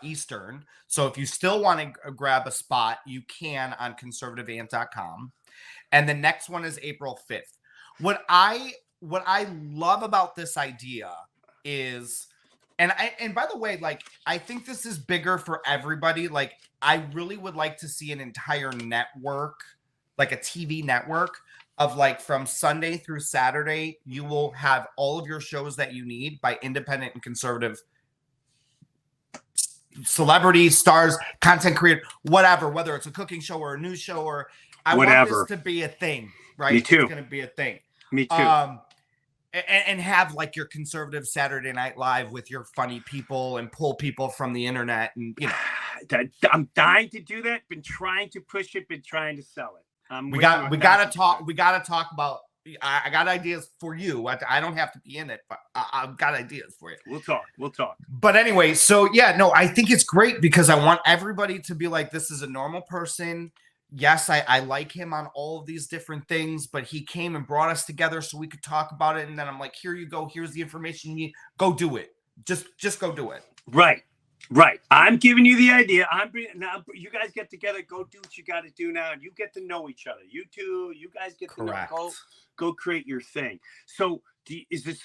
Eastern. So if you still want to grab a spot, you can on conservativeant.com. And the next one is April 5th. What I love about this idea is, and by the way, like, I think this is bigger for everybody. Like, I really would like to see an entire network, like a TV network of like from Sunday through Saturday, you will have all of your shows that you need by independent and conservative celebrities, stars, content creator, whatever, whether it's a cooking show or a news show or want this to be a thing, right? Me too. It's going to be a thing. Me too. And have like your conservative Saturday Night Live with your funny people and pull people from the internet, and I'm dying to do that. Been trying to push it. Been trying to sell it. We got to talk about I got ideas for you. I don't have to be in it, but I've got ideas for you. We'll talk. But anyway, so yeah, no, I think it's great because I want everybody to be like, this is a normal person. Yes, I like him on all of these different things, but he came and brought us together so we could talk about it. And then I'm like, here you go. Here's the information you need. Go do it. Just go do it. Right. I'm giving you the idea. Now you guys get together, go do what you got to do now, and you get to know each other. You two, you guys get to know, go create your thing. So is this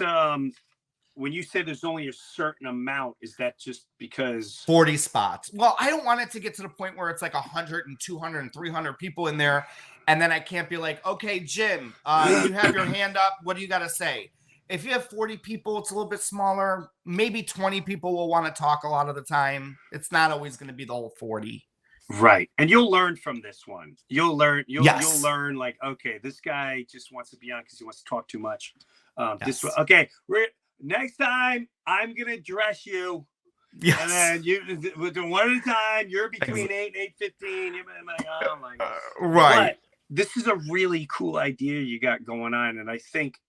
when you say there's only a certain amount, is that just because 40 spots? Well, I don't want it to get to the point where it's like 100 and 200 and 300 people in there, and then I can't be like, okay, Jim, you have your hand up. What do you got to say? If you have 40 people, it's a little bit smaller. Maybe 20 people will want to talk a lot of the time. It's not always going to be the whole 40. Right. And you'll learn from this one. You'll learn like, okay, this guy just wants to be on because he wants to talk too much. Okay, next time I'm going to address you. Yes. And then you do one at a time. You're between 8 and 8:15. You're like, oh my God. Right. But this is a really cool idea you got going on. And I think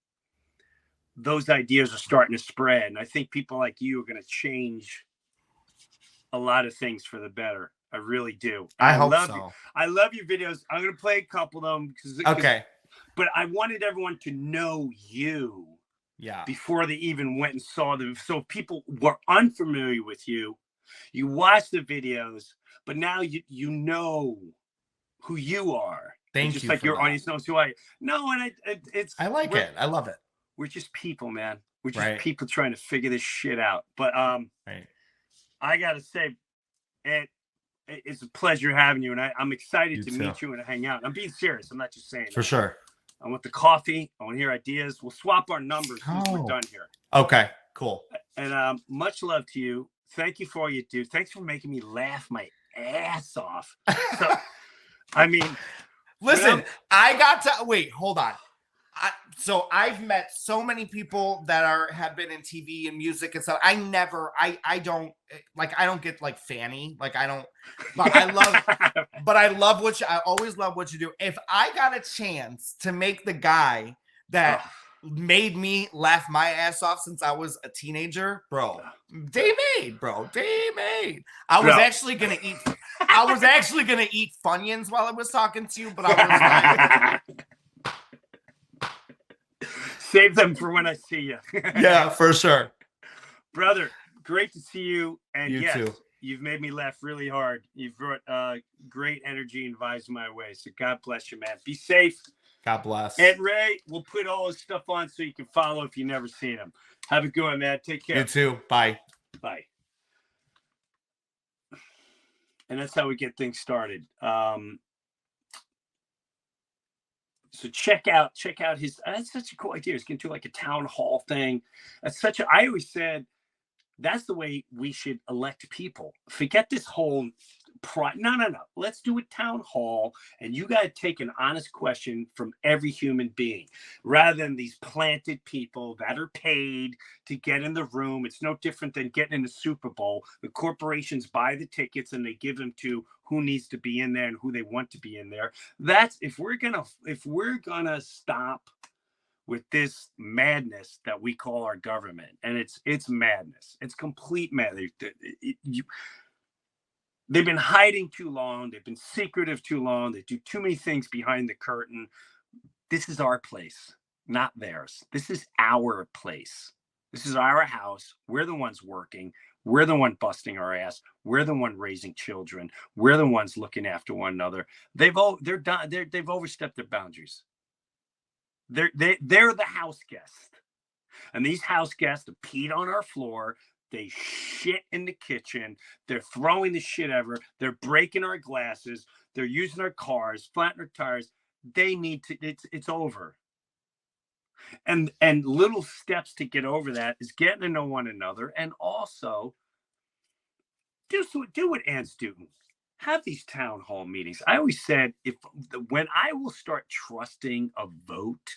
those ideas are starting to spread. And I think people like you are going to change a lot of things for the better. I really do. I hope so. I love your videos. I'm going to play a couple of them. Okay. But I wanted everyone to know you. Yeah. Before they even went and saw them. So if people were unfamiliar with you, you watch the videos, but now you know who you are. Thank you. Just like your audience knows who I am. No, and I like it. I love it. We're just people, man. We're just people trying to figure this shit out. But I gotta say, it's a pleasure having you, and I'm excited to meet you and hang out. I'm being serious. I'm not just saying for sure. I want the coffee. I want to hear ideas. We'll swap our numbers once we're done here. Okay, cool. And much love to you. Thank you for all you do. Thanks for making me laugh my ass off. So, I mean, listen, I got to wait. Hold on. So I've met so many people that have been in TV and music and stuff. I don't get like fanny. Like I don't, but I always love what you do. If I got a chance to make the guy that made me laugh my ass off since I was a teenager, bro, they made. I was actually going to eat Funyuns while I was talking to you, but I was like, save them for when I see you. Yeah, for sure. Brother, great to see you. And you too. You've made me laugh really hard. You've brought great energy and vibes my way. So God bless you, man. Be safe. God bless. Ed Ray, we'll put all his stuff on so you can follow if you've never seen him. Have a good one, man. Take care. You too. Bye. Bye. And that's how we get things started. So check out his. That's such a cool idea. He's going to do like a town hall thing. I always said that's the way we should elect people. Forget this whole no. Let's do a town hall, and you got to take an honest question from every human being, rather than these planted people that are paid to get in the room. It's no different than getting in the Super Bowl. The corporations buy the tickets and they give them to who needs to be in there and who they want to be in there. That's if we're gonna stop with this madness that we call our government, and it's madness. It's complete madness. They've been hiding too long. They've been secretive too long. They do too many things behind the curtain. This is our place, not theirs. This is our place. This is our house. We're the ones working. We're the one busting our ass. We're the one raising children. We're the ones looking after one another. They've overstepped their boundaries. They're the house guests, and these house guests have peed on our floor. They shit in the kitchen. They're throwing the shit ever. They're breaking our glasses. They're using our cars, flattening our tires. They need to. It's over. And little steps to get over that is getting to know one another, and also do what Ann's doing. Have these town hall meetings. I always said when I will start trusting a vote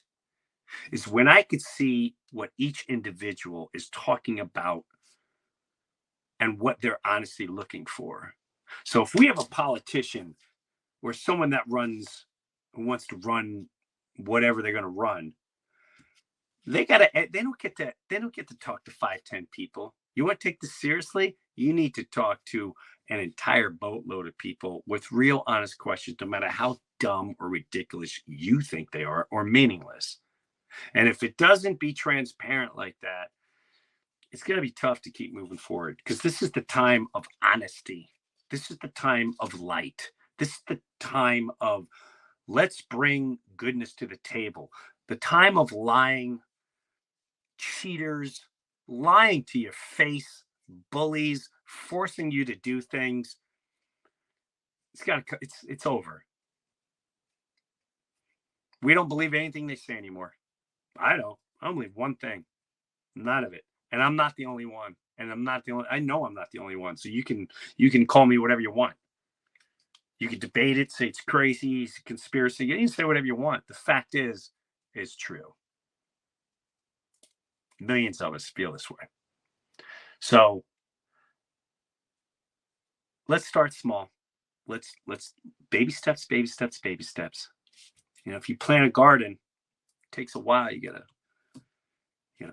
is when I could see what each individual is talking about and what they're honestly looking for. So if we have a politician or someone that wants to run whatever they're going to run, They don't get to talk to 5-10 people. You want to take this seriously? You need to talk to an entire boatload of people with real honest questions, no matter how dumb or ridiculous you think they are or meaningless. And if it doesn't be transparent like that, it's going to be tough to keep moving forward, because this is the time of honesty. This is the time of light. This is the time of let's bring goodness to the table. The time of lying, cheaters, lying to your face, bullies, forcing you to do things. It's over. We don't believe anything they say anymore. I don't believe one thing. None of it. And I'm not the only one. And I know I'm not the only one. So you can call me whatever you want. You can debate it, say it's crazy, it's a conspiracy. You can say whatever you want. The fact is, it's true. Millions of us feel this way. So let's start small. Let's baby steps. You know, if you plant a garden, it takes a while. You gotta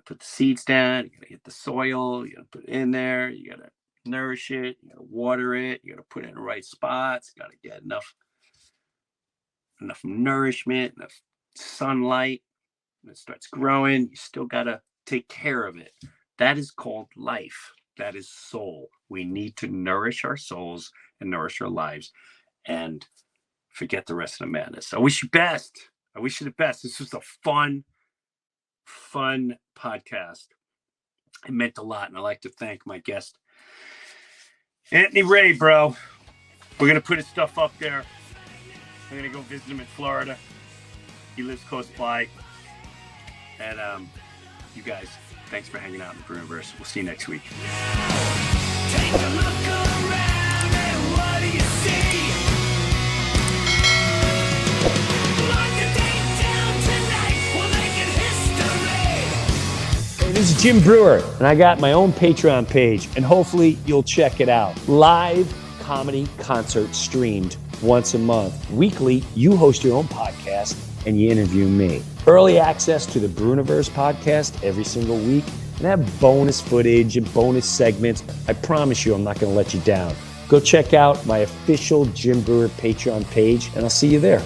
put the seeds down. You gotta get the soil. You gotta put it in there. You gotta nourish it. You gotta water it. You gotta put it in the right spots. You gotta get enough nourishment, enough sunlight. When it starts growing, you still gotta take care of it. That is called life. That is soul. We need to nourish our souls and nourish our lives, and forget the rest of the madness. I wish you best. I wish you the best. This was a fun podcast. It meant a lot, and I'd like to thank my guest, Anthony Ray, bro. We're going to put his stuff up there. I'm going to go visit him in Florida. He lives close by. And you guys, thanks for hanging out in the Breuniverse. We'll see you next week. Take a look around and what do you see? Hey, this is Jim Breuer, and I got my own Patreon page, and hopefully you'll check it out. Live comedy concerts streamed once a month. Weekly, you host your own podcast, and you interview me. Early access to the Breuniverse podcast every single week, and have bonus footage and bonus segments. I promise you I'm not going to let you down. Go check out my official Jim Breuer Patreon page, and I'll see you there.